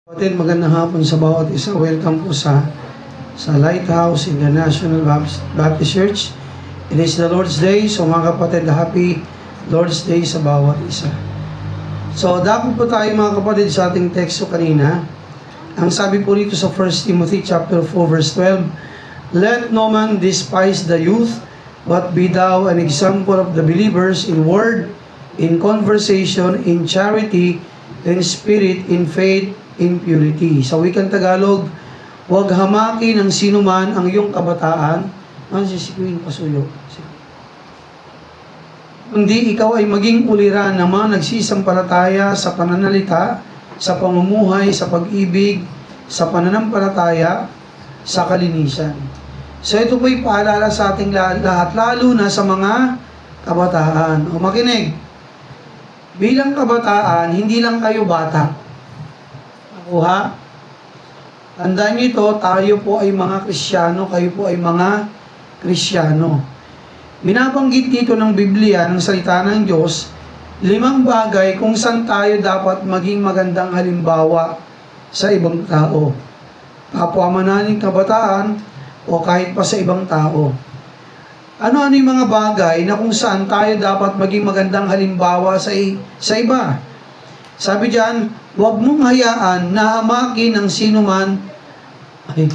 Kapatid, magandang hapon sa bawat isa. Welcome po sa Lighthouse International Baptist Church. It is the Lord's Day. So mga kapatid, happy Lord's Day sa bawat isa. So dapat po tayo mga kapatid sa ating teksto kanina. Ang sabi po rito sa 1 Timothy chapter 4 verse 12, "Let no man despise the youth, but be thou an example of the believers in word, in conversation, in charity, in spirit, in faith, in purity." Sa wikang Tagalog, huwag hamakin ng sino man ang iyong kabataan. Sisikuin pasuyo. Kundi ikaw ay maging uliran ng mga nagsisampalataya sa pananalita, sa pamumuhay, sa pag-ibig, sa pananampalataya, sa kalinisan. So ito po'y paalala sa ating lahat, lalo na sa mga kabataan. O makinig, bilang kabataan, hindi lang kayo bata. Nakuha? Tandaan niyo ito, tayo po ay mga Kristiyano, kayo po ay mga Kristiyano. Binabanggit dito ng Biblia, ng salita ng Diyos, 5 bagay kung saan tayo dapat maging magandang halimbawa sa ibang tao. Kapwa man nating kabataan o kahit pa sa ibang tao. Ano-ano yung mga bagay na kung saan tayo dapat maging magandang halimbawa sa iba? Sabi diyan, huwag mong hayaan na hamakin ng sino man. Ay,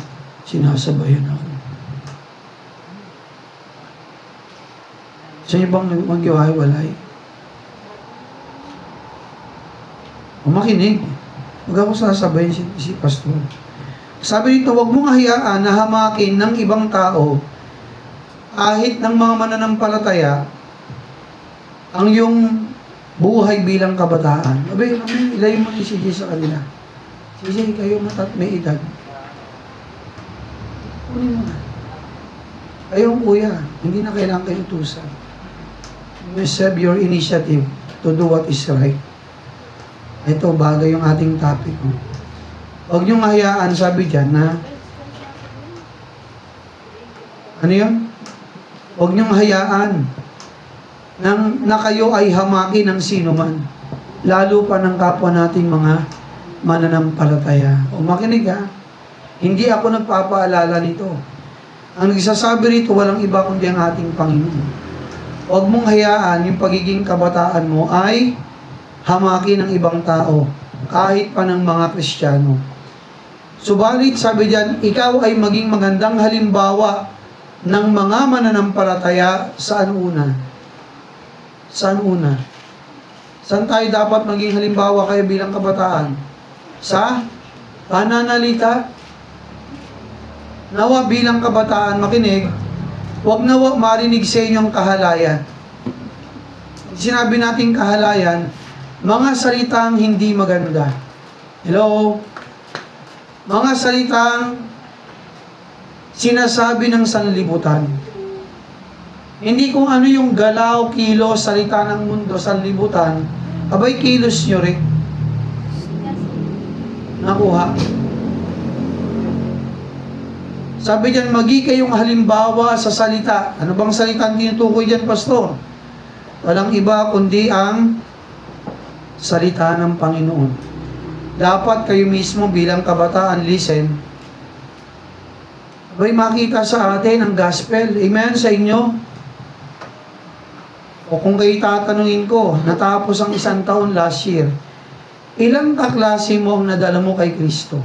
sinasabayan ako. Sa inyo bang maghiwalay? Makinig. Huwag ako sasabayin si pastor. Sabi dito, huwag mong hayaan na hamakin ng ibang tao, kahit ng mga mananampalataya, ang iyong buhay bilang kabataan. Abay, ilayin mo ni CJ sa kanila. CJ, kayo may edad. Kunin mo na. Kayong kuya, hindi na kailangan kayo utusan. You must have your initiative to do what is right. Ito, bagay yung ating topic. Huwag niyong hayaan, sabi dyan, na ano yun? Huwag niyong hayaan na kayo ay hamakin ng sino man, lalo pa ng kapwa nating mga mananampalataya. O makinig ha, hindi ako nagpapaalala nito. Ang nagsasabi rito, walang iba kundi ang ating Panginoon. Huwag mong hayaan yung pagiging kabataan mo ay hamakin ng ibang tao, kahit pa ng mga Kristiyano. Subalit, sabi diyan, ikaw ay maging magandang halimbawa ng mga mananampalataya. Saan una? Saan una? Saan tayo dapat maging halimbawa kayo bilang kabataan? Sa pananalita. Nawa bilang kabataan, makinig, huwag nawa marinig sa inyong kahalayan. Sinabi nating kahalayan, mga salitang hindi maganda. Hello? Mga salitang sinasabi ng sanlibutan. Hindi kung ano yung galaw, kilos, salita ng mundo, sanlibutan, abay kilos nyo rin. Nakuha. Sabi diyan, magi kayong halimbawa sa salita. Ano bang salita ang tinutukoy diyan, pastor? Walang iba kundi ang salita ng Panginoon. Dapat kayo mismo bilang kabataan, listen. Abay, makita sa atin ang gospel. Amen sa inyo? O kung kayo tatanungin ko, natapos ang 1 taon last year, ilang kaklase mo ang nadala mo kay Kristo?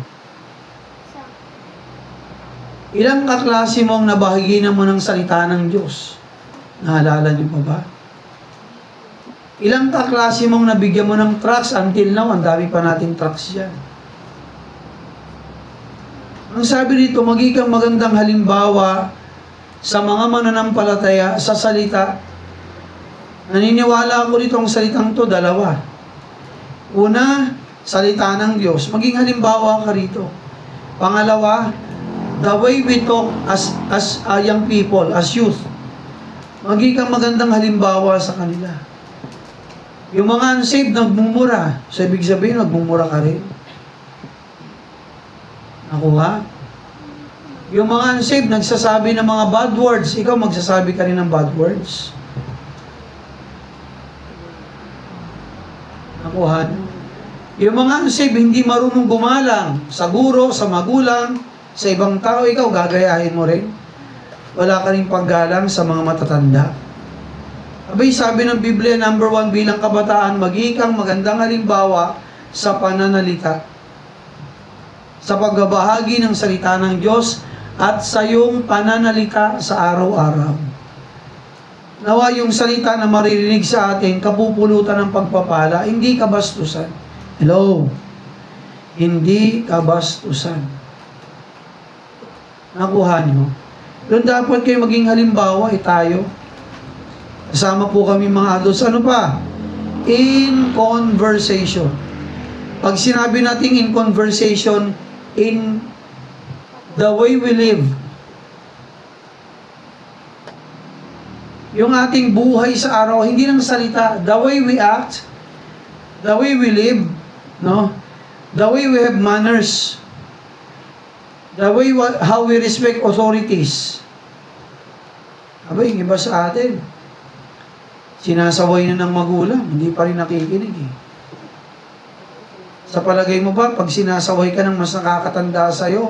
Ilang kaklase mo ang nabahaginan mo ng salita ng Diyos? Naalala niyo pa ba? Ilang kaklase mong nabigyan mo ng tracts until now, ang dami pa nating tracts yan. Ang sabi dito, maging kang magandang halimbawa sa mga mananampalataya sa salita. Naniniwala ako dito ang salitang to, dalawa. Una, salita ng Diyos. Maging halimbawa ka rito. Pangalawa, the way we talk as young people, as youth. Maging kang magandang halimbawa sa kanila. Yung mga unsaved, nagmumura. So, ibig sabihin, nagmumura ka rin. Nakuha? Yung mga unsaved, nagsasabi ng mga bad words. Ikaw, magsasabi ka rin ng bad words. Nakuha? Yung mga unsaved, hindi marunong gumalang sa guro, sa magulang, sa ibang tao, ikaw gagayahin mo rin. Wala ka rin paggalang sa mga matatanda. Abay, sabi ng Biblia, number 1 bilang kabataan, maging kang magandang halimbawa sa pananalita, sa pagbabahagi ng salita ng Diyos, at sa iyong pananalita sa araw-araw. Nawa yung salita na maririnig sa atin, kapupulutan ng pagpapala, hindi kabastusan. Hello? Hindi kabastusan. Nakuha niyo? Doon dapat kayo maging halimbawa, tayo. Kasama po kami mga adults. Ano pa? In conversation. Pag sinabi natin in conversation, in the way we live, yung ating buhay sa araw, hindi lang salita, the way we act, the way we live, no? The way we have manners, the way how we respect authorities. Abay, yung iba sa atin, sinasaway na ng magulang, hindi pa rin nakikinig eh. Sa palagay mo ba, pag sinasaway ka ng mas nakakatanda sa'yo,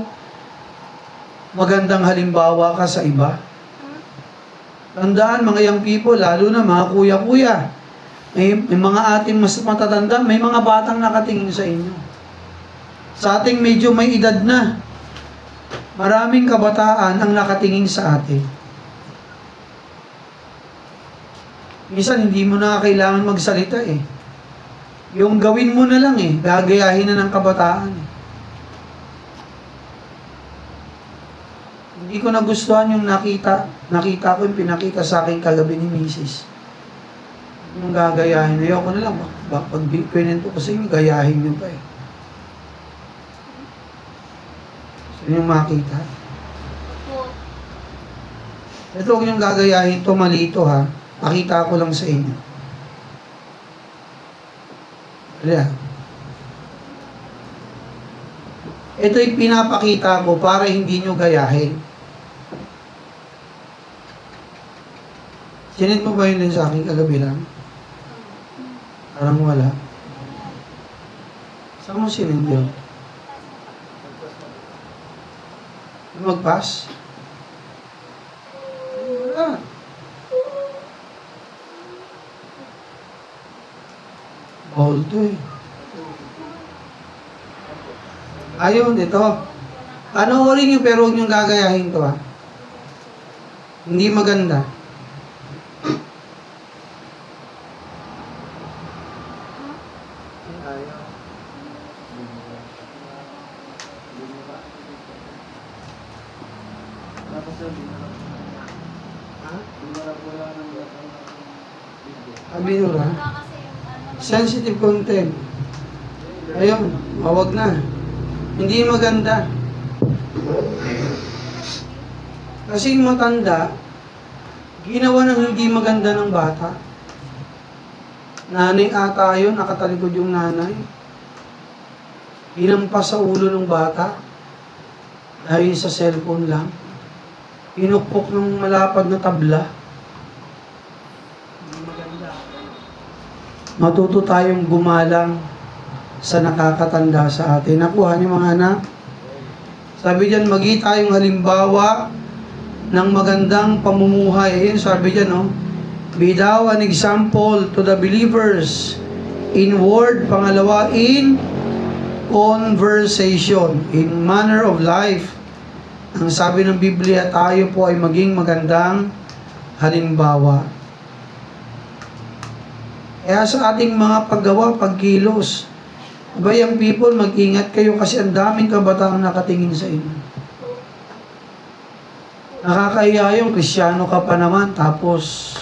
magandang halimbawa ka sa iba? Tandaan, mga young people, lalo na mga kuya-kuya, may mga ating mas matatanda, may mga batang nakatingin sa inyo. Sa ating medyo may edad na, maraming kabataan ang nakatingin sa atin. Minsan, hindi mo na kailangan magsalita eh. Yung gawin mo na lang eh, gagayahin na ng kabataan. Hindi ko nagustuhan yung nakita ko yung pinakita sa akin kagabi ni Mrs. Yung gagayahin, ayoko na lang, pag pinento ko sa inyo, gayahin nyo pa eh. So, yung makita. Ito, huwag yung gagayahin, ito mali ito ha. Pakita ko lang sa inyo. Ayan. Ito'y pinapakita ko para hindi nyo gayahin. Sinend mo ba yun din sa akin kagabi lang? Parang wala. Saan mo sinend yun? Mag-pass? Wala. Bawal to eh. Ayun, ito. Panoorin nyo pero huwag nyo gagayahin to ha. Hindi maganda. Abinura. Sensitive content. Ayun, mawag na. Hindi maganda. Kasi yung matanda, ginawa ng hindi maganda ng bata. Nanay ata yun, nakatalikod yung nanay. Hinampas sa ulo ng bata dahil sa cellphone lang. Pinukpok ng malapad na tabla. Hindi maganda. Matuto tayong gumalang sa nakakatanda sa atin. Nakuha niyo mga anak? Sabi diyan, magi tayong halimbawa ng magandang pamumuhay. Ayun, sabi diyan, no? Be thou an example to the believers in word, pangalawa, in conversation, in manner of life. Ang sabi ng Biblia, tayo po ay maging magandang halimbawa. Kaya sa ating mga paggawa, pagkilos, bayang people, mag-ingat kayo kasi ang daming kabataan nakatingin sa inyo. Nakakahiya yung Kristyano ka pa naman, tapos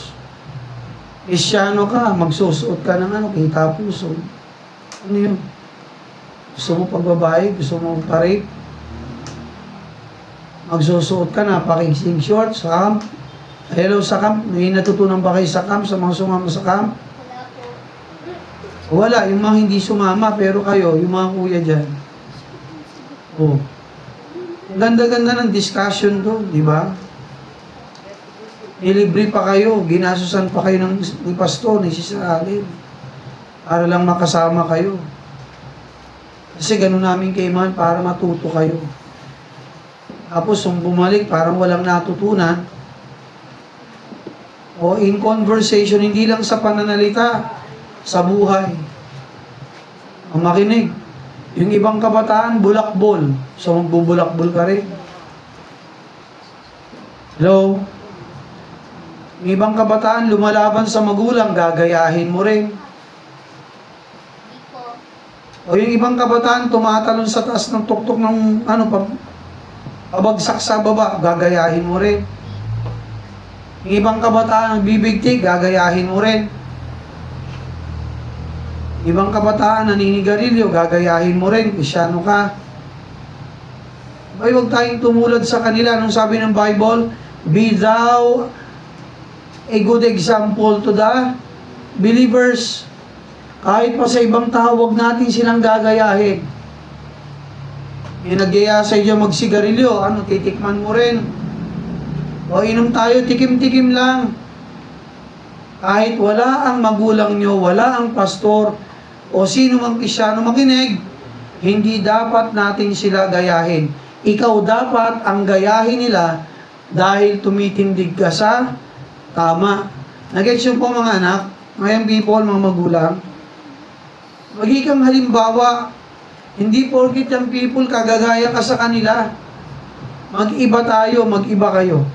Kristyano ka, magsusuot ka ng ano, kita puso. Ano yun? Gusto mo pagbabae? Gusto mo pa-rape? Magsusuot ka na, pakingsing short sa camp. Hello sa camp, may natutunan ba kayo sa camp, sa mga sumama sa camp? Wala, yung mga hindi sumama, pero kayo, yung mga kuya dyan. Oh. Ang ganda-ganda ng discussion doon, di ba? Nilibre pa kayo, ginasusan pa kayo ng pastor, ni Sister Alin, para lang makasama kayo. Kasi ganun namin kaiman para matuto kayo. Tapos, kung bumalik, parang walang natutunan. O in conversation, hindi lang sa pananalita, sa buhay. Ang makinig. Yung ibang kabataan, bulakbol. So, magbubulakbol ka rin. Hello? Yung ibang kabataan, lumalaban sa magulang, gagayahin mo rin. O yung ibang kabataan, tumatalon sa taas ng tuktok ng, pabagsak sa baba, gagayahin mo rin. Yung ibang kabataan, nagbibigti, gagayahin mo rin. Ibang kabataan, naninigarilyo, gagayahin mo rin, Kristyano ka. Ay, huwag tayong tumulad sa kanila. Anong sabi ng Bible? Be thou a good example to the believers. Kahit pa sa ibang tao, huwag natin silang gagayahin. Yung nagyaya sa iyo magsigarilyo, titikman mo rin. O inom tayo, tikim-tikim lang. Kahit wala ang magulang nyo, wala ang pastor, o sino mang Kristyano makinig, hindi dapat natin sila gayahin. Ikaw dapat ang gayahin nila dahil tumitindig ka sa tama. Nag-gets yun po mga anak, mga people, mga magulang. Magiging halimbawa, hindi porkit yung people kagagaya ka sa kanila. Mag-iba tayo, mag-iba kayo.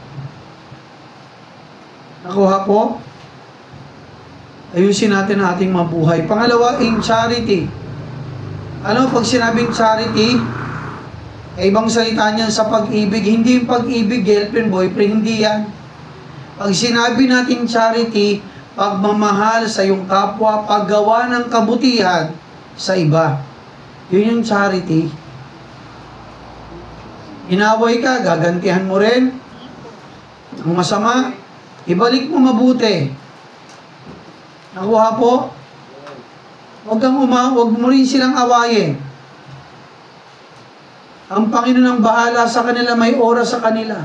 Nakuha po? Ayusin natin ang ating mabuhay. Pangalawa, in charity. Pag sinabing charity, ibang salita niyan sa pag-ibig. Hindi yung pag-ibig, girlfriend, boyfriend, hindi yan. Pag sinabi natin charity, pagmamahal sa iyong kapwa, paggawa ng kabutihan sa iba. Yun yung charity. Inaway ka, gagantihan mo rin. Ang masama, ibalik mo mabuti. Nakuha po? Huwag mo rin silang awayin. Ang Panginoon ang bahala sa kanila, may oras sa kanila.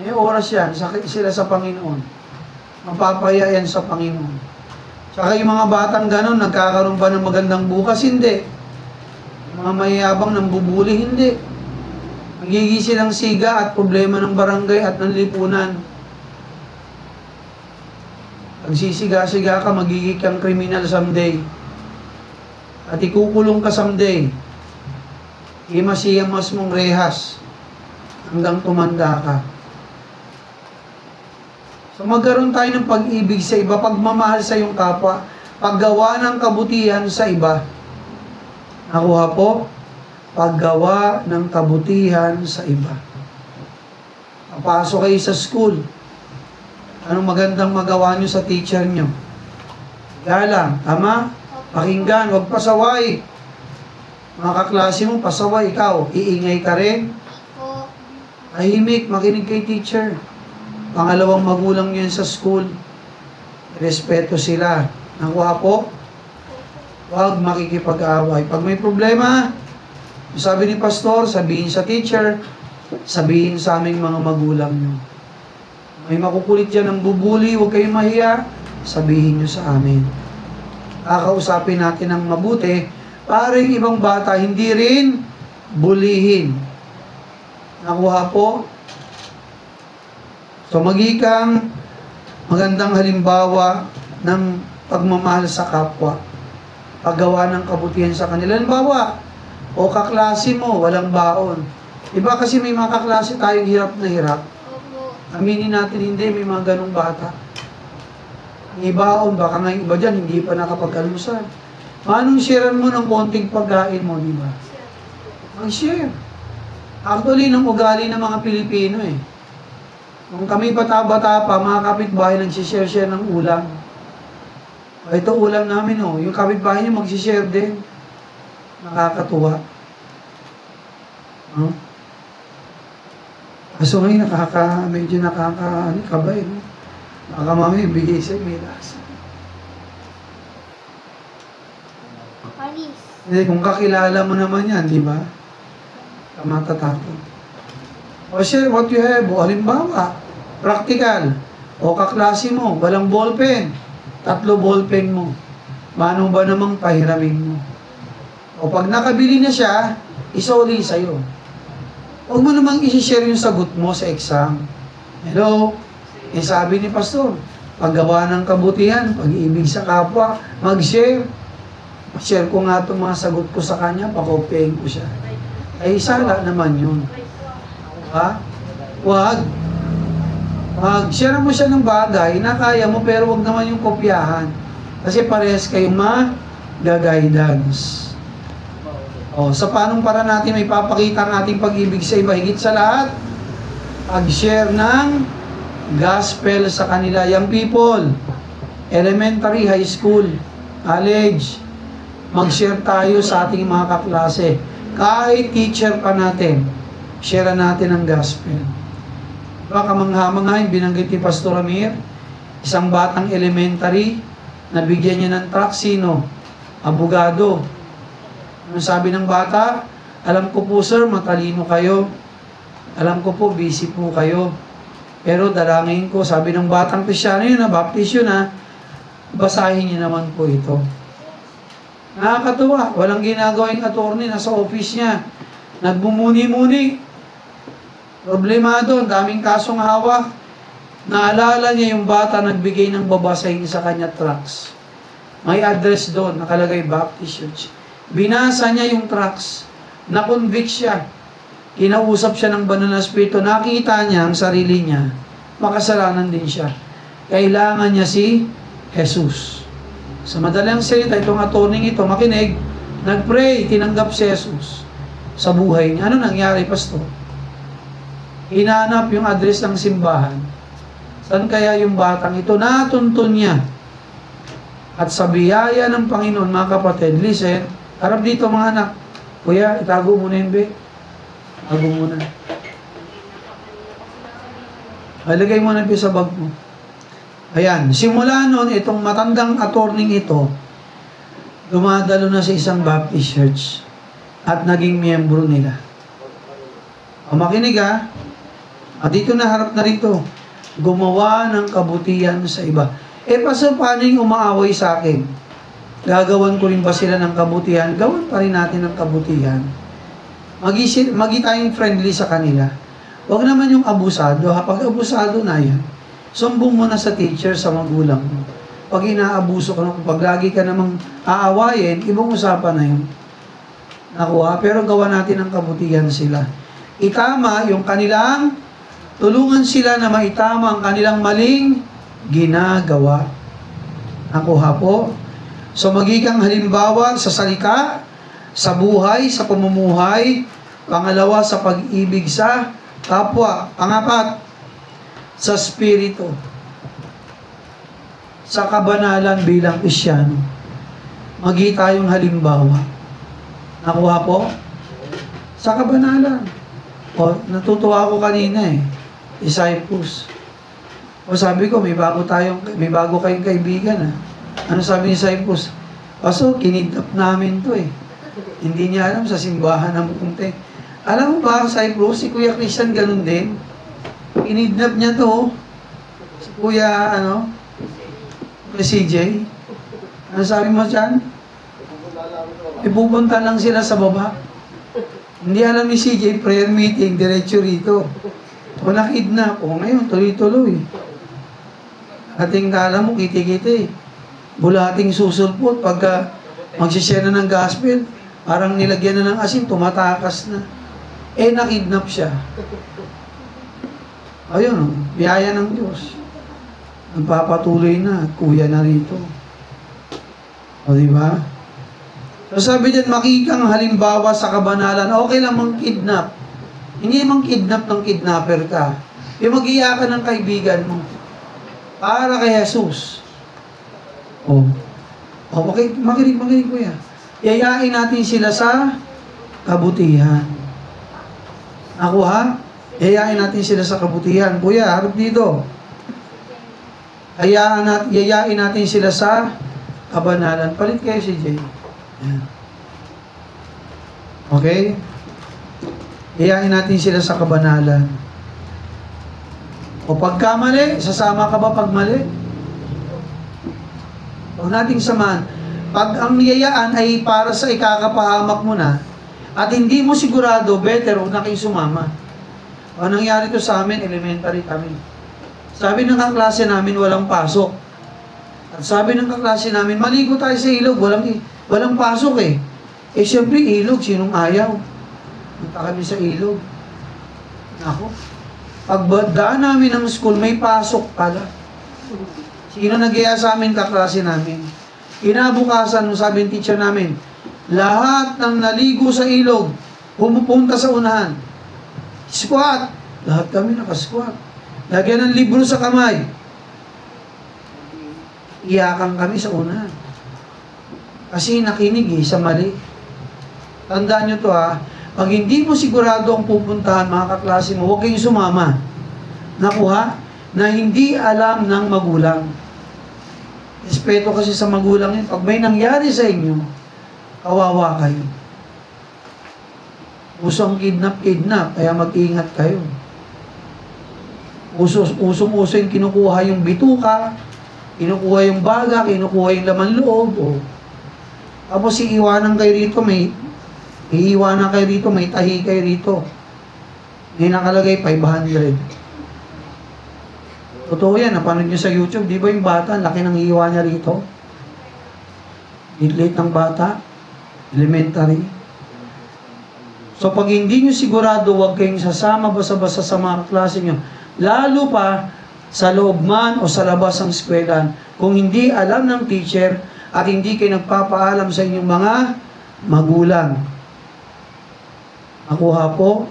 May oras yan, sila sa Panginoon. Mapapaya yan sa Panginoon. Tsaka yung mga batang ganon, nagkakaroon ba ng magandang bukas? Hindi. Yung mga mayayabang nang bubuli? Hindi. Magiging silang siga at problema ng barangay at ng lipunan. Pag sisiga-siga ka, magiging kang kriminal someday. At ikukulong ka someday. Imasiyamas mong rehas hanggang tumanda ka. So magkaroon tayo ng pag-ibig sa iba, pagmamahal sa iyong kapwa, paggawa ng kabutihan sa iba. Nakuha po? Paggawa ng kabutihan sa iba. Papasok kayo sa school. Anong magandang magawa nyo sa teacher nyo? Galang, tama? Pakinggan, huwag pasaway. Mga kaklase mo, pasaway ikaw. Iingay ka rin. Tahimik, makinig kay teacher. Pangalawang magulang nyo sa school. Respeto sila. Nakuha po? Huwag makikipag-away. Pag may problema, sabi ni pastor, sabihin sa teacher, sabihin sa aming mga magulang nyo. May makukulit dyan ng bubuli, huwag kayong mahiya, sabihin nyo sa amin. Kakausapin natin ng mabuti, para yung ibang bata, hindi rin bulihin. Nakuha po? So, magiging magandang halimbawa ng pagmamahal sa kapwa. Paggawa ng kabutihan sa kanila. Halimbawa, o kaklase mo, walang baon. Iba kasi may mga kaklase tayong hirap na hirap. Aminin natin, hindi, may mga ganong bata. May baon, baka nga iba dyan, hindi pa nakapag-alusan. Manong sharean mo ng konting pagkain mo, di ba? Mag-share. Actually, ng ugali ng mga Pilipino eh. Nung kami bata-bata pa, mga kapitbahay nagsishare-share ng ulam. Ito ulam namin oh. Yung kapitbahay niyo magsishare din. Nakakatuwa. Huh? So ngayon, medyo nakakabay. No? Baka mami, bigay sa'yo, may lasa. Hindi, kung kakilala mo naman yan, di ba? Matatapon. O share what you have. O halimbawa, practical. O kaklase mo, walang ballpen. 3 ballpen mo. Paano ba namang pahiramin mo? O pag nakabili na siya, isoli sa'yo. Huwag mo namang isi-share yung sagot mo sa exam. Hello? Eh sabi ni Pastor, paggawa ng kabutihan, pag-ibig sa kapwa, mag-share. Share ko nga itong mga sagot ko sa kanya, pakopyahin ko siya. Ay sala naman yun. Ha? Huwag. Mag-share mo siya ng bagay na kaya mo, pero huwag naman yung kopyahan. Kasi parehas kayong mag-guidance. O, sa paanong para natin may papakita ang ating pag-ibig sa iba, higit sa lahat, pag-share ng gospel sa kanila. Young people, elementary, high school, college, mag-share tayo sa ating mga kaklase. Kahit teacher pa natin, share natin ang gospel. Baka mangha-manghain, binanggit ni Pastor Amir, isang batang elementary, nabigyan niya ng truck, sino? Abogado. Ano sabi ng bata? Alam ko po sir, matalino kayo. Alam ko po, busy po kayo. Pero dalangin ko, sabi ng batang Kristyano yun, Baptist yun basahin niyo naman po ito. Nakakatuwa, walang ginagawa yung attorney, nasa office niya. Nagbumuni-muni. Problemado, daming kasong hawak. Naalala niya yung bata nagbigay ng babasahin sa kanya tracts. May address doon, nakalagay Baptist Church. Binasa niya yung tracts. Na-convict siya. Kinausap siya ng banal na espiritu. Nakita niya ang sarili niya. Makasalanan din siya. Kailangan niya si Jesus. Sa madalang salita, itong attorney ito, makinig, nag-pray, tinanggap si Jesus sa buhay niya. Ano nangyari, Pastor? Hinanap yung address ng simbahan. Saan kaya yung batang ito? Natuntun niya. At sa biyaya ng Panginoon, mga kapatid, listen, harap dito mga anak. Kuya, itago muna yung be. Itago muna. Ilagay mo na yung sa bag mo. Ayan, simula noon, itong matandang attorney ito, dumadalo na sa isang Baptist church at naging miyembro nila. O makinig at dito na harap na rito, gumawa ng kabutihan sa iba. Pastor, paano yung umaaway sa akin? Gagawan ko rin ba sila ng kabutihan? Gawan pa rin natin ng kabutihan. Magi tayong friendly sa kanila. Huwag naman yung abusado. Pag abusado na yan, sumbong mo na sa teacher, sa magulang mo. Pag inaabuso ka na, pag lagi ka namang aawayin, ibang usapan na yun. Nakuha, pero gawa natin ng kabutihan sila. Itama yung kanilang, tulungan sila na maitama ang kanilang maling ginagawa. Nakuha po. So magiging halimbawa sa salita, sa buhay, sa pamumuhay. Pangalawa, sa pag-ibig sa kapwa. Pangapat, sa spirito. Sa kabanalan bilang Kristyano. Magi tayong halimbawa. Nakuha po? Sa kabanalan. Natutuwa ako kanina disciples. Sabi ko, may bago kayong kaibigan Ano sabi ni disciples? Pastor, kinidnap namin to Hindi niya alam sa simbahan ng Mukunte. Alam mo ba, disciples, si Kuya Christian ganun din. Kinidnap niya to. Si Kuya, Kuya CJ. Ano sabi mo dyan? Ipupunta lang sila sa baba. Hindi alam ni CJ, prayer meeting, diretso rito. O nakidnap. Ngayon, tuloy-tuloy. Ating kala mo, kiti-kiti. Bulating susulpot. Pagka magsishare na ng gospel, parang nilagyan na ng asin, tumatakas na. Nakidnap siya. Ayun, biyaya ng Diyos. Nagpapatuloy na, kuya na rito. Diba? So sabi dyan, makikang halimbawa sa kabanalan, okay lang mang-kidnap. Hindi mang-kidnap ng kidnapper ka. Yung mag-iyakan ng kaibigan mo. Para kay Jesus. Makinig kuya. Yayain natin sila sa kabutihan. Nakuha? Yayain natin sila sa kabutihan. Kuya, harap dito. Yayain natin sila sa kabanalan. Palit kayo si Jay. Yan. Okay? Yayain natin sila sa kabanalan. O pagkamali, sasama ka ba pag mali? Huwag nating samahan. Pag ang niyayaan ay para sa ikakapahamak mo na, at hindi mo sigurado, better huwag na kayo sumama. Ang nangyari to sa amin, elementary kami. Sabi ng kaklase namin, walang pasok. At sabi ng kaklase namin, maligo tayo sa ilog, walang pasok eh. Eh syempre ilog, sinong ayaw? Punta kami sa ilog. Ako, pagdaan namin ng school, may pasok pala. Sino nag-iya sa amin, kaklase namin? Kinabukasan, sabi ng teacher namin, lahat ng naligo sa ilog, pumupunta sa unahan. Squat. Lahat kami nakasquat. Lagyan ng libro sa kamay. Iyakan kami sa unahan. Kasi nakinig sa mali. Tandaan nyo to pag hindi mo sigurado ang pupuntahan, mga kaklase mo, huwag kayong sumama. Nakuha? Na hindi alam ng magulang. Respeto kasi sa magulang yun. Pag may nangyari sa inyo, kawawa kayo. Usong kidnap, kaya mag-ingat kayo. Usong-uso yung kinukuha yung bituka, kinukuha yung baga, kinukuha yung laman loob. Tapos iiwanan kayo rito, may tahi kayo rito. May nakalagay 500. Totoo yan, napanood nyo sa YouTube, di ba yung bata, laki ng iiwa niya rito? Late ng bata, elementary. So pag hindi nyo sigurado, huwag kayong sasama basa-basa sa mga klase nyo. Lalo pa, sa loob man o sa labas ng eskwelahan, kung hindi alam ng teacher at hindi kayo nagpapaalam sa inyong mga magulang. Nakuha po,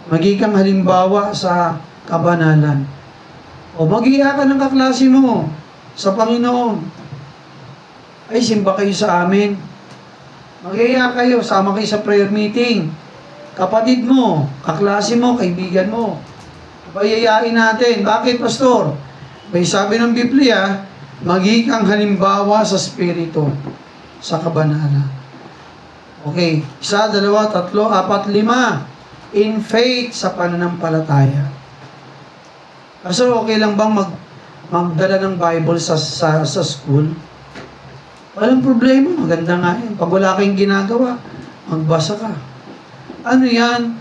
magiging halimbawa sa kabanalan. O mag-iya ka ng kaklase mo sa Panginoon. Ay, simba kayo sa amin. Mag-iya kayo, sama kayo sa prayer meeting. Kapatid mo, kaklase mo, kaibigan mo. Payayain natin. Bakit, pastor? May sabi ng Biblia, magiging halimbawa sa Espiritu, sa kabanalan. Okay, 1, 2, 3, 4, 5. In faith sa pananampalataya. Kasi okay lang bang magdala ng Bible sa school? Walang problema, maganda nga yan. Pag wala kayong ginagawa, magbasa ka. Ano yan?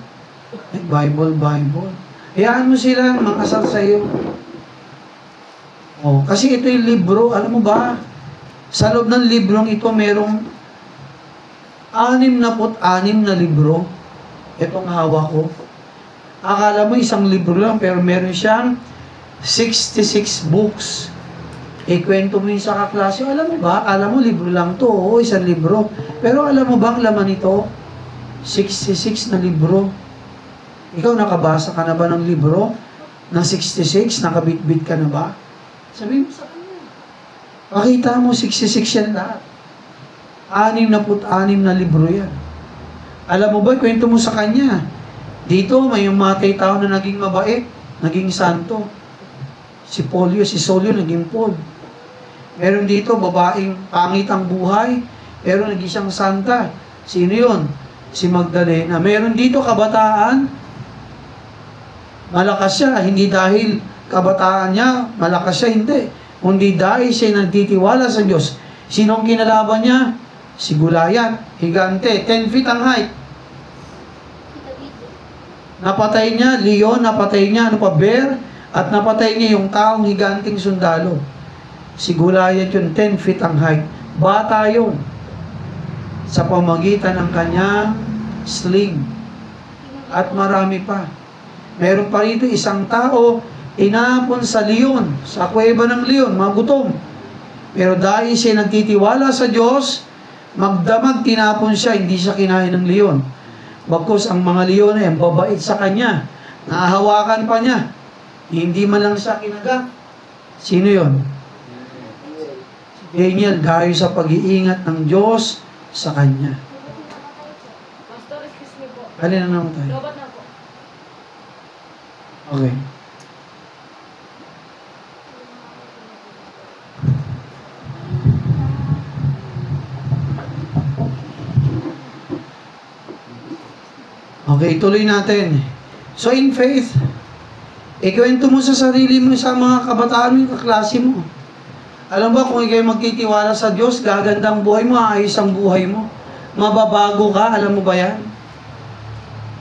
Bible. Hayaan mo sila, makasal sa iyo. Kasi ito yung libro, alam mo ba? Sa loob ng librong ito, merong 66 na libro. Itong hawak ko. Akala mo isang libro lang, pero meron siyang 66 books. Ikwento mo yung sa kaklase, alam mo ba? Alam mo, libro lang to. Oo, isang libro. Pero alam mo ba ang laman nito? 66 na libro. Ikaw, nakabasa ka na ba ng libro? Na 66? Nakabitbit ka na ba? Sabihin mo sa kanya. Pakita mo, 66 yan lahat. 66 na libro yan. Alam mo ba, kwento mo sa kanya. Dito, may umatay tao na naging mabait, naging santo. Si Solio naging Paul. Meron dito, babaeng pangit ang buhay, pero naging siyang santa. Sino yun? Si Magdalena. Meron dito, kabataan, malakas siya, hindi dahil kabataan niya, malakas siya, hindi. Kundi dahil siya nagtitiwala sa Diyos. Sinong kinalaban niya? Si Goliath, higante, 10 feet ang height. Napatay niya, leon, napatay niya, bear, at napatay niya yung taong higanting sundalo. Si Goliath yun, 10 feet ang height. Bata yun. Sa pamagitan ng kanyang sling. At marami pa. Meron pa rito isang tao, inapon sa leon, sa kuweba ng leon, magutom. Pero dahil siya nagtitiwala sa Diyos, magdamag tinapon siya, hindi siya kinain ng leon. Bagkus ang mga leon ay babait sa kanya. Nahahawakan pa niya. Hindi man lang siya kinagat. Sino yon? Si Daniel, dahil sa pag-iingat ng Diyos sa kanya. Pastor, excuse me po. Halina naman tayo. Lobat na po. Okay. Okay, tuloy natin. So in faith, ikwento mo sa sarili mo, sa mga kabataan mo, kaklase mo. Alam ba, kung ikaw magtitiwala sa Diyos, gaganda ang buhay mo, ayos ang buhay mo. Mababago ka, alam mo ba yan?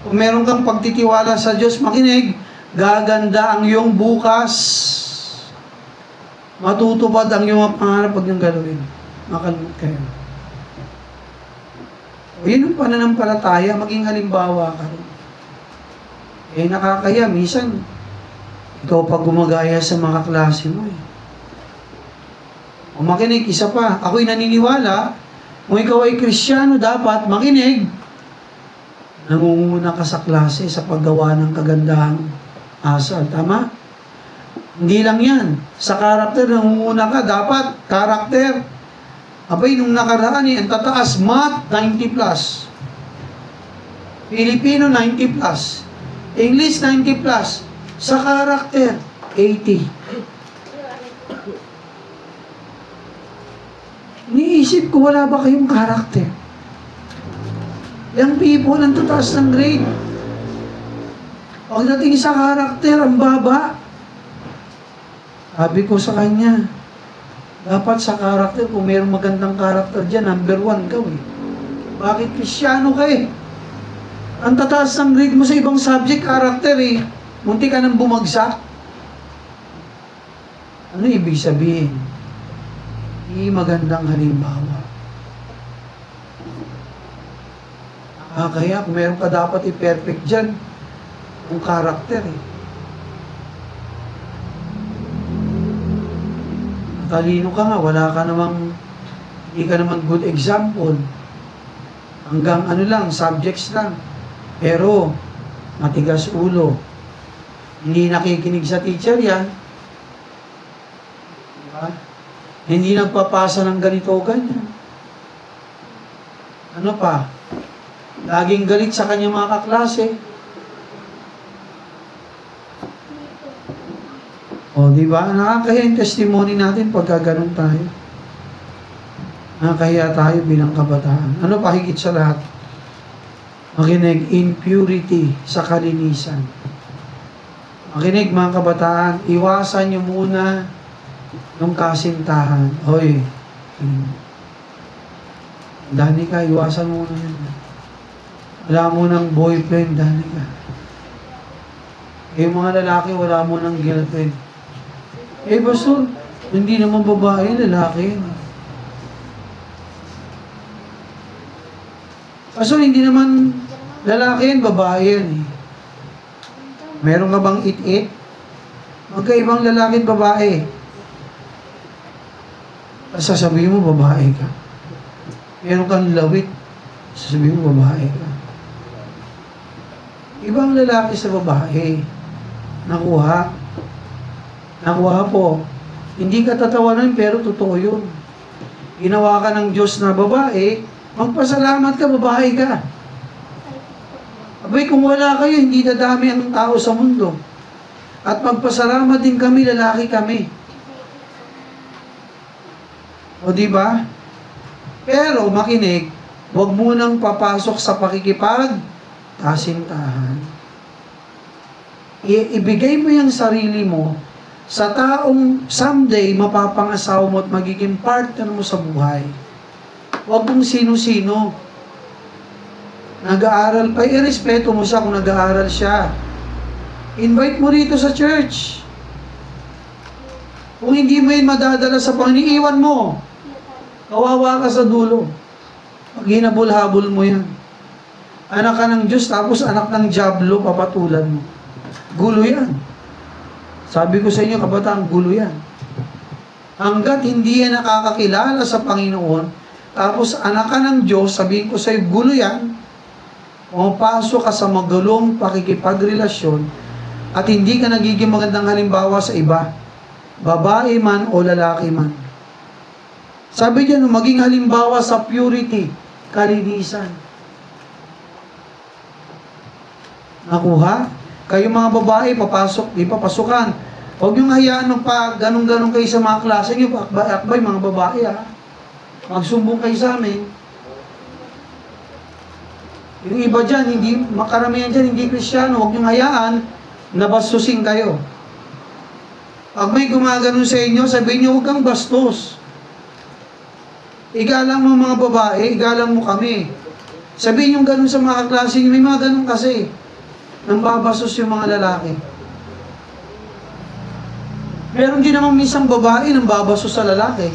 Kung meron kang pagtitiwala sa Diyos, makinig, gaganda ang iyong bukas. Matutupad ang iyong pangarap pag yung galawin. Makalimut kayo. O yun ang pananampalataya, maging halimbawa ka rin. Eh nakakaya, minsan, ikaw pa gumagaya sa mga klase mo eh. O makinig, isa pa, ako'y naniniwala, kung ikaw ay Kristiyano, dapat makinig. Nangunguna ka sa klase sa paggawa ng kagandahang asal. Tama? Hindi lang yan. Sa karakter, nangunguna ka, dapat karakter. Abay, nung nakaraan ang tataas, Math, 90 plus. Filipino, 90 plus. English, 90 plus. Sa karakter, 80. Niisip ko, wala ba kayong karakter? Yung people ang tataas ng grade. Pagdating sa karakter, ang baba. Sabi ko sa kanya, dapat sa karakter, kung mayroong magandang karakter dyan, number 1 ka eh. Bakit Kristiyano ka eh? Ang tataas ng grade mo sa ibang subject, karakter eh. Munti ka nang bumagsak. Ano ibig sabihin? Hindi magandang halimbawa. Kaya kung meron ka dapat i-perfect dyan, yung karakter eh. Talino ka nga, wala ka namang, hindi ka naman good example. Hanggang ano lang, subjects lang. Pero, matigas ulo. Hindi nakikinig sa teacher yan. Diba? Hindi nagpapasa ng ganito o ganyan. Ano pa? Laging galit sa kanyang mga kaklase. O, di ba? Nakakahiya yung testimony natin pagka ganun tayo. Nakakahiya tayo bilang kabataan. Ano pa higit sa lahat? Makinig, impurity sa kalinisan. Makinig mga kabataan, iwasan nyo muna nung kasintahan. Hoy, Danica, iwasan mo na yun. Wala mo ng boyfriend, Danica. Eh, mga lalaki, wala mo ng girlfriend. Eh, basta, hindi naman babae, lalaki yun. Basta, hindi naman lalaki yun, babae yan eh. Meron ka bang it-it? Magkaibang lalaki at babae. Sasabihin mo, babae ka. Meron kang lawit, sasabihin mo, babae ka. Ibang lalaki sa babae. Nakuha. Nakuha po. Hindi ka tatawanan, pero totoo yun. Ginawa ka ng Diyos na babae, magpasalamat ka, babae ka. Abay, kung wala kayo, hindi dadami ang tao sa mundo. At magpasalamat din kami, lalaki kami. O di ba? Pero makinig, huwag munang papasok sa pakikipag-kasintahan. Ibigay mo yung sarili mo sa taong someday mapapangasawa mo at magiging partner mo sa buhay. Huwag mong sino-sino. Nag-aaral pa, irespeto mo siya kung nag-aaral siya. Invite mo rito sa church. Kung hindi mo yun madadala sa panginiiwan mo, kawawa ka sa dulo. Pag hinabol-habol mo yan. Anak ka ng Diyos, tapos anak ng Diablo, papatulan mo. Gulo yan. Sabi ko sa inyo, kabataan, gulo yan. Hanggat hindi yan nakakakilala sa Panginoon, tapos anak ka ng Diyos, sabihin ko sa iyo, gulo yan, pumapasok ka sa magulong pakikipagrelasyon at hindi ka nagiging magandang halimbawa sa iba, babae man o lalaki man. Sabi niya, maging halimbawa sa purity, kalinisan. Nakuha? Kayo mga babae, papasok, di papasukan. Huwag niyong hayaan ng ganun-ganun kayo sa mga klase niyo, akbay mga babae ha. Magsumbong kayo sa amin. Yung iba dyan, makaramihan dyan, hindi Kristiyano, huwag niyong hayaan na bastusin kayo. Pag may gumaganon sa inyo, sabihin niyo, huwag kang bastos. Igalang mo mga babae, igalang mo kami. Sabihin yung ganun sa mga kaklase niyo, may mga ganun kasi. Nang babastos yung mga lalaki. Meron din naman minsan babae nang babastos sa lalaki.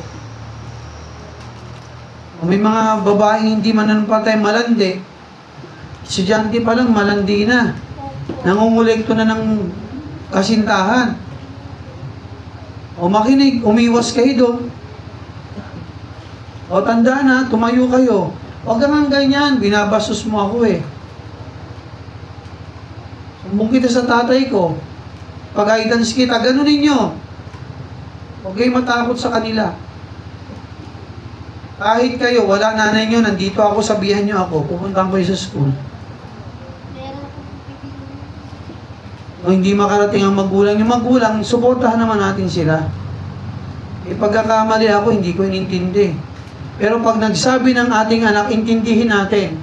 O may mga babaeng hindi mananampatay, malandi. Estudyante pa lang, malandi na. Nangungulekto na ng kasintahan. O makinig, umiwas kayo doon. O tanda na, tumayo kayo. Huwag kang ganyan, binabastos mo ako eh. Sumbong kita sa tatay ko. Pag-guidance kita, ganun ninyo. Huwag kayo matakot sa kanila. Kahit kayo, wala nanay nyo, nandito ako, sabihan nyo ako, pupuntahan ko sa school. O hindi makarating ang magulang. Yung magulang, suportahan naman natin sila. E pagkakamali ako, hindi ko inintindi. Pero pag nagsabi ng ating anak, intindihin natin.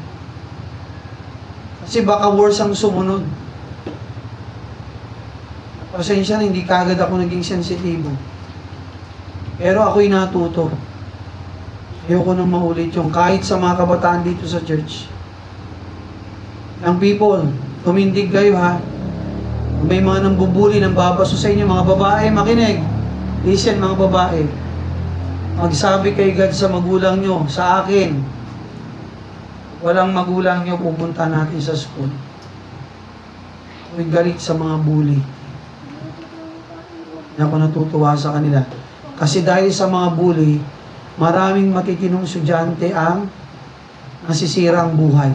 Kasi baka worse ang sumunod. Pasensya na, hindi kagad ako naging sensitibo. Pero ako'y natuto. Ayoko nang maulit yung kahit sa mga kabataan dito sa church. Young people, tumindig kayo ha. May mga nambubuli, nambabaso sa inyo, mga babae, makinig. Listen mga babae. Magsabi kay God sa magulang nyo, sa akin. Walang magulang nyo, pupunta natin sa school. Huwag galit sa mga bully. Hindi ako natutuwa sa kanila. Kasi dahil sa mga bully, maraming matitinong estudyante ang nasisira ang buhay.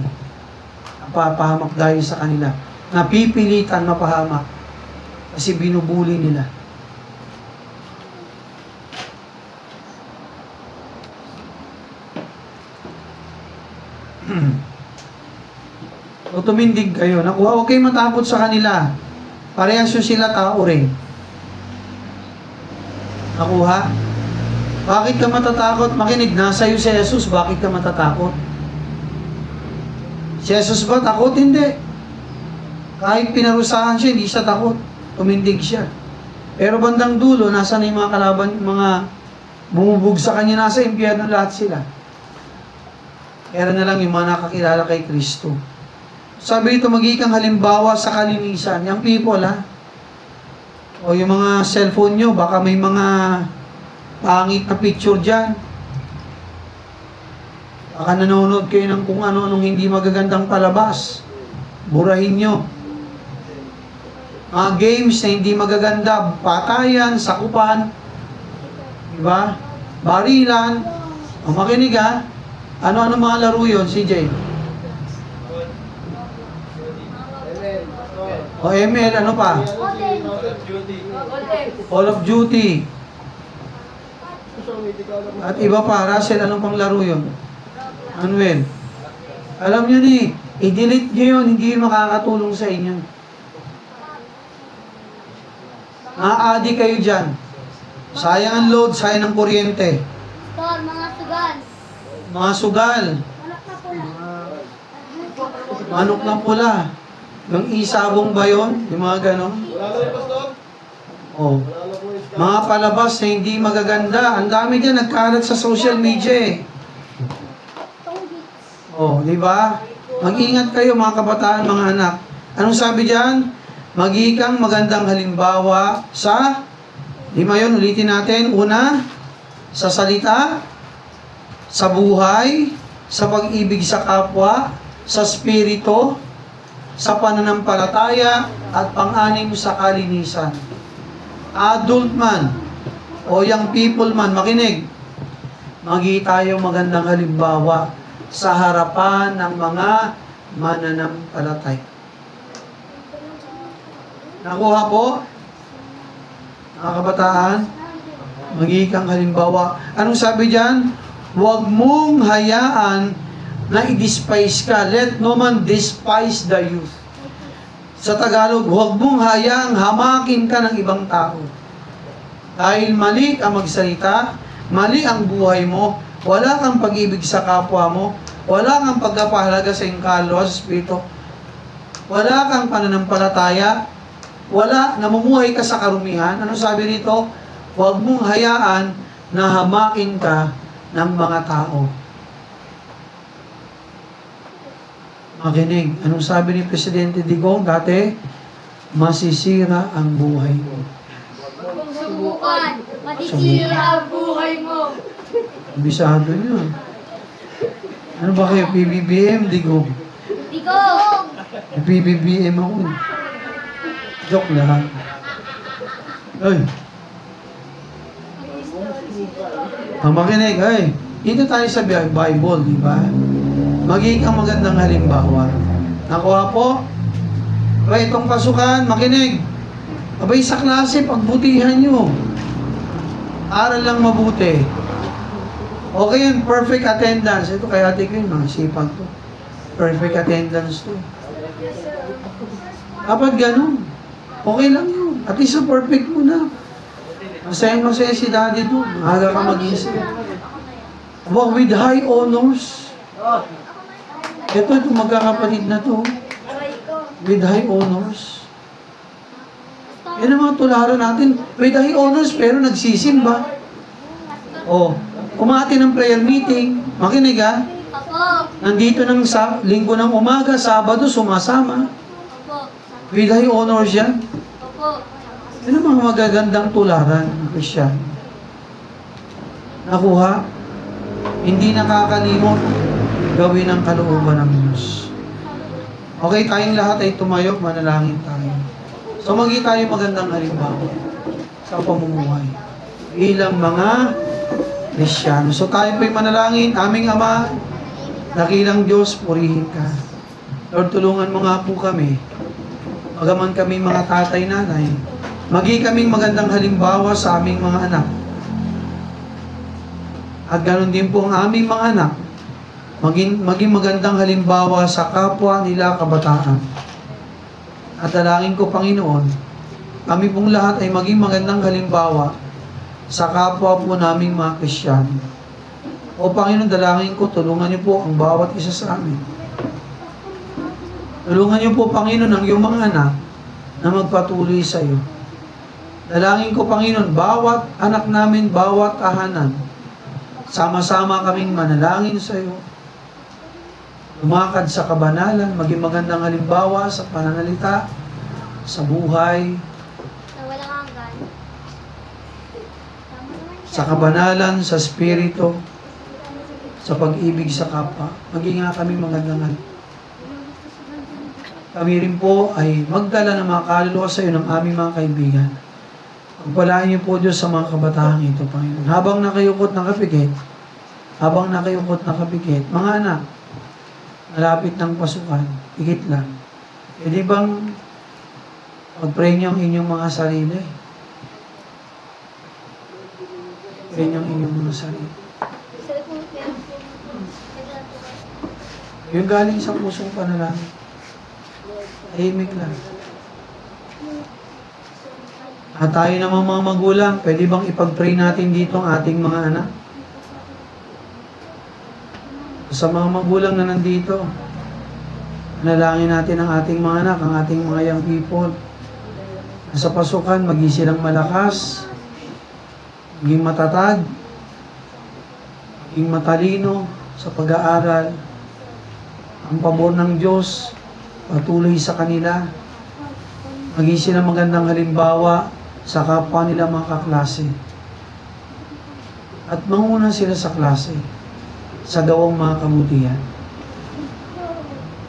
Napapahamak dahil sa kanila. Napipilitan mapahamak. Kasi binubuli nila. O tumindig kayo. Nakuha, huwag kayo matakot sa kanila. Parehas yun sila tao rin. Nakuha? Bakit ka matatakot? Makinig, nasa iyo si Jesus. Bakit ka matatakot? Si Jesus ba takot? Hindi. Kahit pinarusahan siya, hindi siya takot. Tumindig siya. Pero bandang dulo, nasa na yung mga kalaban, mga bumubog sa kanya, nasa impyerno lahat sila. Kaya na lang yung mga nakakilala kay Kristo. Sabi ito, magiging halimbawa sa kalinisan. Yung people, ha? O yung mga cellphone nyo, baka may mga pangit na picture dyan. Baka nanonood kayo ng kung ano-anong hindi magagandang palabas. Burahin nyo. Mga games na hindi magaganda, patayan, sakupan, diba? Barilan. O makinig ha. Ano-ano mga laro yun, CJ? O ML, ano pa? Call of Duty. At iba pa, Russell, anong pang laro yun? Manuel. Alam nyo ni, i-delete nyo yun, hindi yun makakatulong sa inyo. Naaadi kayo dyan. Sayang ang load, sayang ang kuryente. Mga sugal. Mga sugal. Manok na pula. Yung isabong ba yun? Yung mga ganon? Oh. Mga palabas na hindi magaganda. Ang dami dyan nagkalat sa social media eh. Oh, di ba? Mag-ingat kayo mga kabataan, mga anak. Anong sabi dyan? Magiging magandang halimbawa sa, lima yun, ulitin natin. Una, sa salita, sa buhay, sa pag-ibig sa kapwa, sa spirito, sa pananampalataya, at pang-anim sa kalinisan. Adult man, o young people man, makinig. Magi tayo magandang halimbawa sa harapan ng mga mananampalataya. Nakuha po? Mga kabataan, magiging halimbawa. Anong sabi dyan? Huwag mong hayaan na i-despise ka. Let no man despise the youth. Sa Tagalog, huwag mong hayaang hamakin ka ng ibang tao. Dahil mali ang magsalita, mali ang buhay mo, wala kang pag-ibig sa kapwa mo, wala kang pagkapahalaga sa iyong kaluluwa sa espiritu, wala kang pananampalataya, namumuhay ka sa karumihan. Ano sabi rito? Huwag mong hayaan na hamakin ka ng mga tao. Makinig. Anong sabi ni Presidente Digong dati? Masisira ang buhay mo. Kung subukan, matitira ang buhay mo. Bisado niyo. Ano ba kayo? PBBM, Digong? Digong! PBBM ako. Joke lang. Ay. Makinig, ay. Dito tayo sa Bible, di ba? Magiging ang magandang halimbawa. Nakuha po? Abay, itong pasukan, makinig. Abay, sa klase, pagbutihan nyo. Aral lang mabuti. Okay yun, perfect attendance. Ito kay ate ko yun, mga sipag to. Perfect attendance to. Dapat ganun. Okay lang yun. At least perfect mo na. Masaya si daddy doon. Maaga ka mag-isip. With high honors. Itong magkakapatid na to. With high honors. Yan ang mga tularan natin. With high honors, pero nagsisimba. Kumati ng prayer meeting. Makinig ha. Nandito ng linggo ng umaga, Sabado, sumasama. With high honors yan. Yan ang mga magagandang tularan ng Kristiyan. Nakuha. Hindi nakakalimot gawin ang kalooban ng Diyos. Okay, tayong lahat ay tumayo, manalangin tayo. So, maging tayo magandang halimbawa sa pamumuhay bilang mga Kristiyano. So, tayo po'y manalangin. Aming Ama, dakilang Diyos, purihin ka. Lord, tulungan mo nga po kami. Magaman kami mga tatay, nanay, maging kaming magandang halimbawa sa aming mga anak. At ganoon din po ang aming mga anak, maging magandang halimbawa sa kapwa nila kabataan. At dalangin ko, Panginoon, kami pong lahat ay maging magandang halimbawa sa kapwa po naming mga Kristiyano. O Panginoon, dalangin ko, tulungan niyo po ang bawat isa sa amin. Tulungan niyo po, Panginoon, ang iyong mga anak na magpatuloy sa iyo. Dalangin ko, Panginoon, bawat anak namin, bawat tahanan, sama-sama kaming manalangin sa iyo. Lumakad sa kabanalan, maging magandang halimbawa sa pananalita, sa buhay, sa kabanalan, sa spirito, sa pag-ibig sa kapwa. Maging nga kami magandang halimbawa. Kami rin po ay magdala ng mga kaluluwa sa iyo ng aming mga kaibigan. Pagpalain niyo po, Diyos, sa mga kabataan ito, Panginoon. Habang nakayukot ng kapikit, mga anak, malapit ng pasukan, higit lang. Pwede bang mag-pray niyo ang inyong mga sarili? Pray niyo ang inyong mga sarili. Yung galing sa pusong panalangin. Tahimik lang. At tayo naman mga magulang, pwede bang ipag-pray natin dito ang ating mga anak? Sa mga magulang na nandito, nalangin natin ang ating mga anak, ang ating mga young people. Sa pasukan, maging silang malakas, maging matatag, maging matalino sa pag-aaral. Ang pabor ng Diyos, patuloy sa kanila. Maging silang magandang halimbawa sa kapwa nila mga kaklase. At manguna sila sa klase, sa gawang mga kabutihan.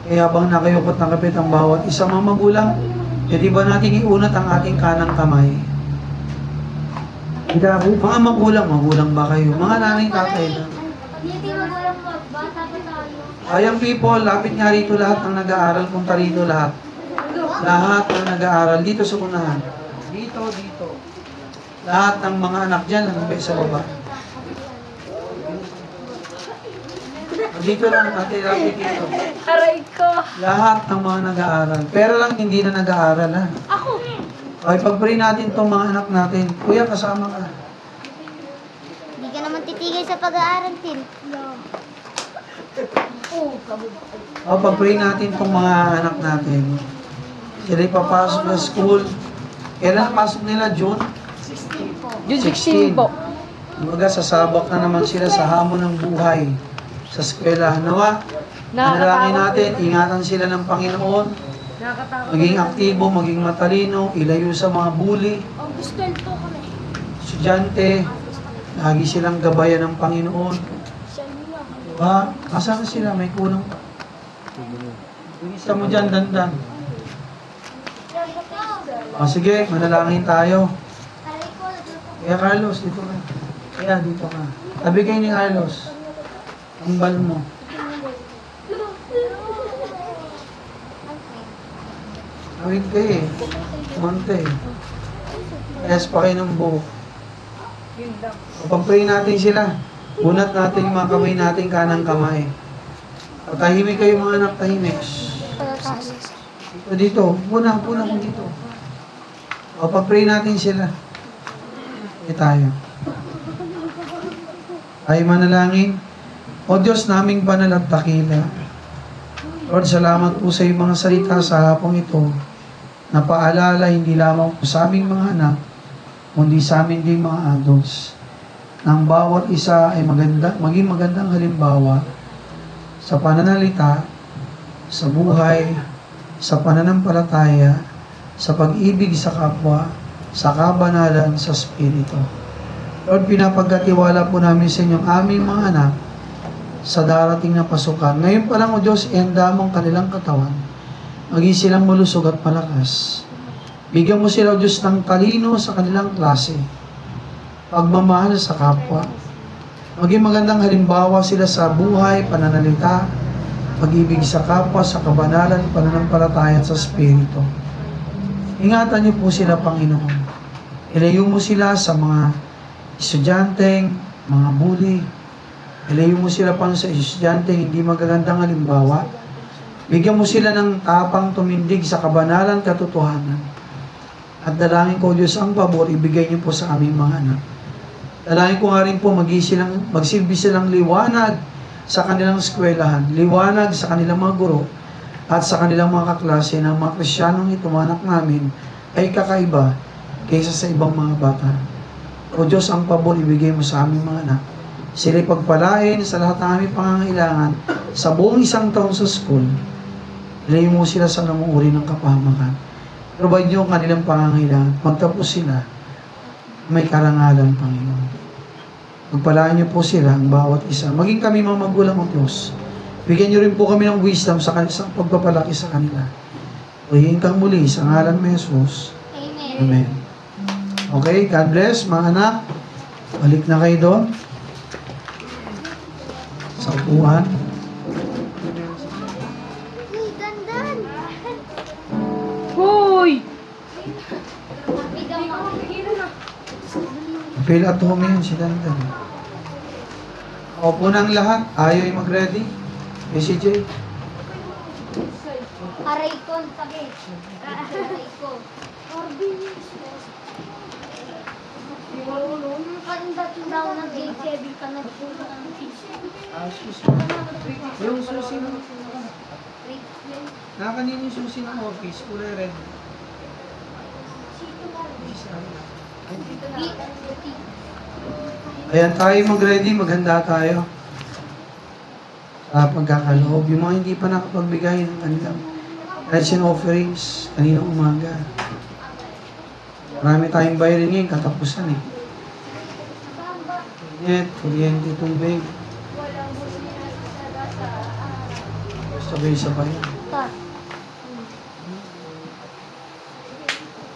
Kaya habang nakayukot ng kapit ang bawat isang mga magulang, di ba natin iunat ang ating kanang kamay? Mga magulang ba kayo? Mga nanay, tatay lang. Hindi magulang po, bata pa tayo. Ayang people, lapit nga rito lahat ang nag-aaral, punta rito lahat. Lahat ang nag-aaral, dito sa unahan. Dito. Lahat ng mga anak dyan, nandun sa baba. Dito lang, ate, lapit dito. Aray ko. Lahat ng mga nag-aaral. Pero lang hindi na nag-aaral, ha? Ako. Okay, pag-pray natin itong mga anak natin. Kuya, kasama ka. Hindi ka naman titigil sa pag-aaral, Tim. O, pag-pray natin itong mga anak natin. Sila papasok na school. Kailan pasok nila? June? June 16 po. Kumbaga, sasabak na naman sila sa hamon ng buhay sa eskwela. Nawa, manalangin natin, ingatan sila ng Panginoon, maging aktibo, maging matalino, ilayo sa mga bully, estudyante, lagi silang gabayan ng Panginoon. Diba? Asa na sila? May kulang pa. Isa mo dyan, dandan. O sige, manalangin tayo. Kaya Carlos, dito ka. Kaya dito ka. Tabi kayo ni Carlos. Ambal mo. Awit kayo eh. Monte eh. Ayas pa kayo ng buhok. Pag-pray natin sila. Unat natin yung mga kamay natin, kanang kamay. Tahimik kayo mga anak, tahimik. Dito. Puna ko dito. O pag-pray natin sila. Tayo. Ay manalangin. O Diyos naming banal at dakila. Lord, salamat po sa iyong mga salita sa hapong ito. Napaalala hindi lamang po sa aming mga anak, kundi sa amin din mga adults. Nang bawat isa ay maging magandang halimbawa sa pananalita, sa buhay, sa pananampalataya, sa pag-ibig sa kapwa, sa kabanalan sa Espiritu. Lord, pinapagkatiwala po namin sa inyong aming mga anak sa darating na pasukan. Ngayon pa lang, O Diyos, ihanda mong kanilang katawan. Maging silang malusog at malakas. Bigyan mo sila, O Diyos, ng talino sa kanilang klase. Pagmamahal sa kapwa. Maging magandang halimbawa sila sa buhay, pananalita, pag-ibig sa kapwa, sa kabanalan, pananampalataya at sa Espiritu. Ingatan niyo po sila, Panginoon. Ilayo mo sila sa mga estudyanteng, mga bully. Ilayo mo sila pang sa estudyanteng hindi magagandang halimbawa. Bigyan mo sila ng tapang tumindig sa kabanalan, katotohanan. At dalangin ko, Diyos, ang pabor, ibigay niyo po sa aming mga anak. Dalangin ko nga rin po, magsilbi silang liwanag sa kanilang eskwelahan, liwanag sa kanilang mga guro, at sa kanilang mga kaklase ng mga Kristiyanong itumanak namin ay kakaiba kaysa sa ibang mga bata. O Diyos, ang pabor ibigay mo sa aming mga anak. Sila'y pagpalain sa lahat ng aming pangangailangan sa buong isang taon sa school. Ilayo mo sila sa namumuri ng kapahamakan. Provide niyo ang kanilang pangangailangan. Magtapos sila, may karangalan, Panginoon. Pagpalain niyo po sila, ang bawat isa. Maging kami mga magulang ng Diyos. Bigyan niyo rin po kami ng wisdom sa pagpapalaki sa kanila. Uhihin kang muli sa ngalan ni Jesus. Amen. Amen. Okay, God bless, mga anak. Balik na kayo doon. Sa upuan. Uy, dandan! Hoy! Feel at home yan si Dandan. Opo ng lahat. Ayaw yung mag-ready. Si Jay. Aray ko, tabi. Aray ko. Kandat daw ng J7 ka nagpunta ng Susi. Yung susi ng nakakanina yung susi ng office. Kulay red. Ayan tayo mag-ready. Maghanda tayo. Sa pagkakaloob. Yung mga hindi pa nakapagbigay ng kanilang resin offerings kaninang umaga. Marami tayong bayarin ngayon. Katapusan eh. Kuryente, tubig. Sabay-sabay.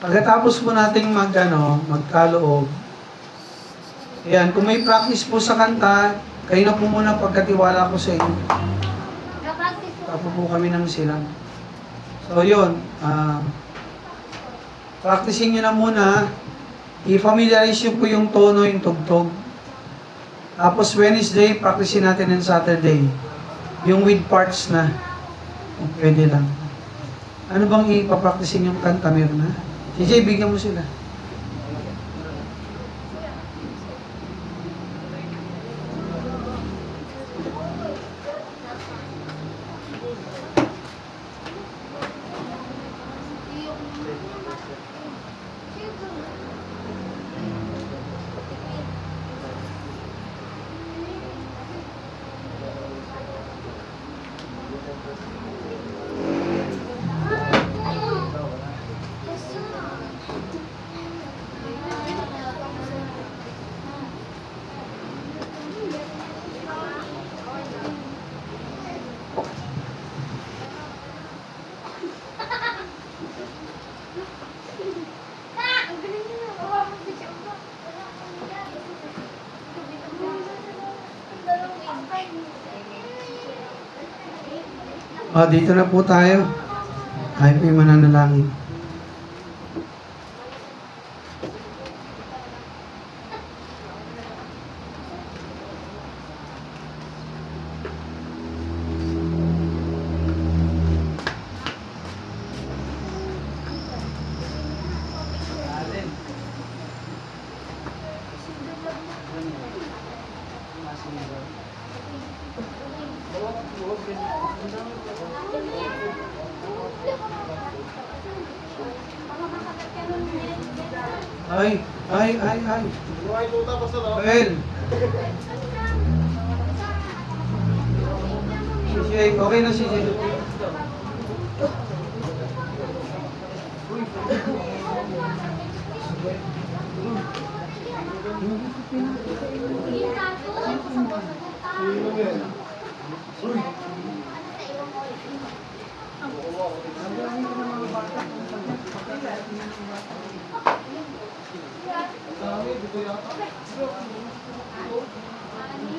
Pagkatapos po nating magkaloob, ayan, kung may practice po sa kanta, kayo na po muna pagkatiwala ko sa inyo. Tapo po kami ng silang. So yun, practicing nyo na muna, i-familiarize nyo po yung tono, yung tugtog. Tapos Wednesday, practicein natin ng Saturday. Yung with parts na. Kung pwede lang. Ano bang ipapracticein yung kanta, meron na? CJ, bigyan mo sila. Dito na po tayo. Tayo po yung mananalangin. Ay. Well. CJ, okay na CJ.